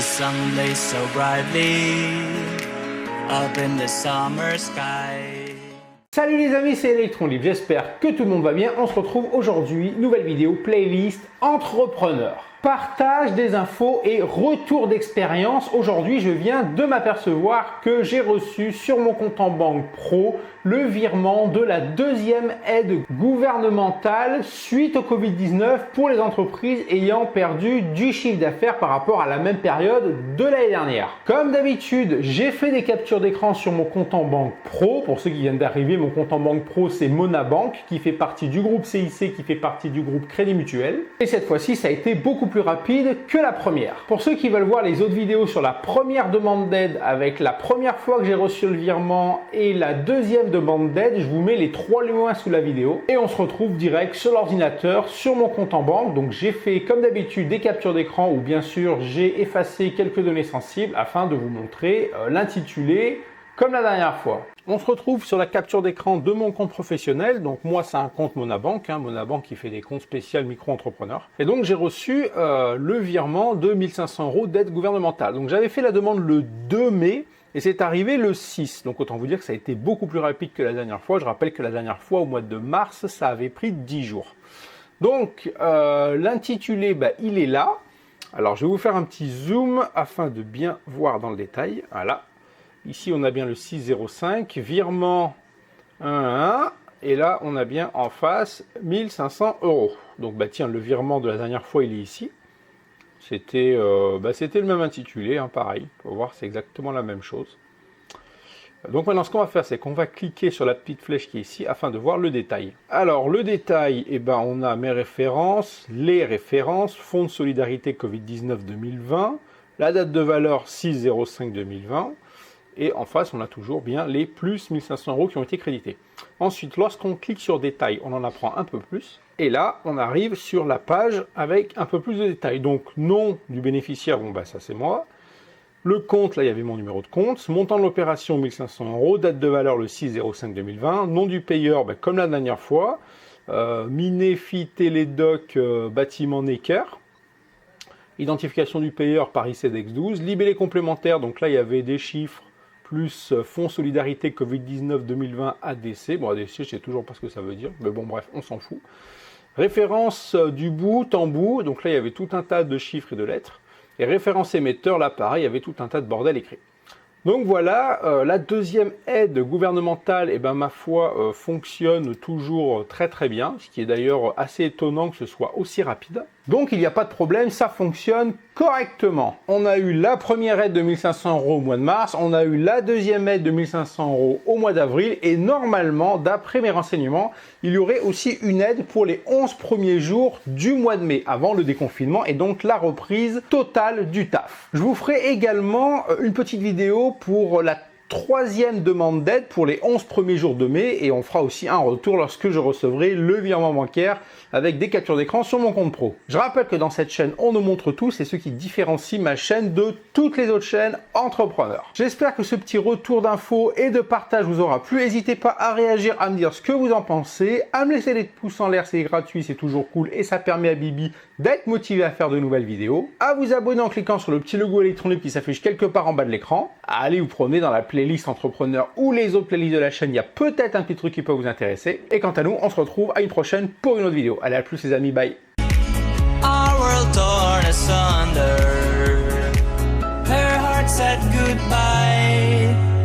sun blazed so brightly up in the summer sky. Salut les amis, c'est Electron Libre, j'espère que tout le monde va bien. On se retrouve aujourd'hui, nouvelle vidéo, playlist entrepreneur. Partage des infos et retour d'expérience. Aujourd'hui, je viens de m'apercevoir que j'ai reçu sur mon compte en banque pro le virement de la deuxième aide gouvernementale suite au Covid-19 pour les entreprises ayant perdu du chiffre d'affaires par rapport à la même période de l'année dernière. Comme d'habitude, j'ai fait des captures d'écran sur mon compte en banque pro. Pour ceux qui viennent d'arriver, mon compte en banque pro, c'est Monabank qui fait partie du groupe CIC, qui fait partie du groupe Crédit Mutuel. Et cette fois-ci, ça a été beaucoup plus rapide que la première. Pour ceux qui veulent voir les autres vidéos sur la première demande d'aide avec la première fois que j'ai reçu le virement et la deuxième demande d'aide, je vous mets les 3 liens sous la vidéo et on se retrouve direct sur l'ordinateur, sur mon compte en banque. Donc j'ai fait comme d'habitude des captures d'écran où bien sûr j'ai effacé quelques données sensibles afin de vous montrer l'intitulé comme la dernière fois. On se retrouve sur la capture d'écran de mon compte professionnel. Donc moi, c'est un compte Monabank, Monabank qui fait des comptes spéciaux micro-entrepreneurs. Et donc j'ai reçu le virement de 1500 € d'aide gouvernementale. Donc j'avais fait la demande le 2 mai et c'est arrivé le 6. Donc autant vous dire que ça a été beaucoup plus rapide que la dernière fois. Je rappelle que la dernière fois, au mois de mars, ça avait pris 10 jours. Donc l'intitulé, il est là. Alors je vais vous faire un petit zoom afin de bien voir dans le détail. Voilà. Ici, on a bien le 605, virement 111, et là, on a bien en face 1500 €. Donc, tiens, le virement de la dernière fois, il est ici. C'était le même intitulé, pareil. Pour voir, c'est exactement la même chose. Donc maintenant, ce qu'on va faire, c'est qu'on va cliquer sur la petite flèche qui est ici afin de voir le détail. Alors, le détail, on a mes références, les références, Fonds de solidarité Covid-19 2020, la date de valeur 6/05/2020. Et en face, on a toujours bien les plus 1500 € qui ont été crédités. Ensuite, lorsqu'on clique sur détail, on en apprend un peu plus. Et là, on arrive sur la page avec un peu plus de détails. Donc, nom du bénéficiaire, ça c'est moi. Le compte, là, il y avait mon numéro de compte. Montant de l'opération, 1500 €. Date de valeur, le 6/05/2020. Nom du payeur, comme la dernière fois. Minefi Télédoc, bâtiment Necker. Identification du payeur, Paris CEDEX 12. Libellé complémentaire, donc là, il y avait des chiffres plus Fonds Solidarité Covid-19 2020 ADC. Bon, ADC, je ne sais toujours pas ce que ça veut dire, mais bon, bref, on s'en fout. Référence du bout en bout, donc là, il y avait tout un tas de chiffres et de lettres. Et référence émetteur, là, pareil, il y avait tout un tas de bordel écrit. Donc voilà, la deuxième aide gouvernementale, ma foi, fonctionne toujours très très bien, ce qui est d'ailleurs assez étonnant que ce soit aussi rapide. Donc il n'y a pas de problème, ça fonctionne correctement. On a eu la première aide de 1500 € au mois de mars, on a eu la deuxième aide de 1500 € au mois d'avril, et normalement, d'après mes renseignements, il y aurait aussi une aide pour les 11 premiers jours du mois de mai, avant le déconfinement, et donc la reprise totale du taf. Je vous ferai également une petite vidéo pour la troisième demande d'aide pour les 11 premiers jours de mai, et on fera aussi un retour lorsque je recevrai le virement bancaire avec des captures d'écran sur mon compte pro. Je rappelle que dans cette chaîne, on nous montre tout, c'est ce qui différencie ma chaîne de toutes les autres chaînes entrepreneurs. J'espère que ce petit retour d'infos et de partage vous aura plu. N'hésitez pas à réagir, à me dire ce que vous en pensez, à me laisser des pouces en l'air, c'est gratuit, c'est toujours cool et ça permet à Bibi d'être motivé à faire de nouvelles vidéos, à vous abonner en cliquant sur le petit logo Electron Libre qui s'affiche quelque part en bas de l'écran, à aller vous promener dans la playlist entrepreneur ou les autres playlists de la chaîne, il y a peut-être un petit truc qui peut vous intéresser. Et quant à nous, on se retrouve à une prochaine pour une autre vidéo. Allez, à plus les amis, bye. Our world torn asunder, her heart said goodbye.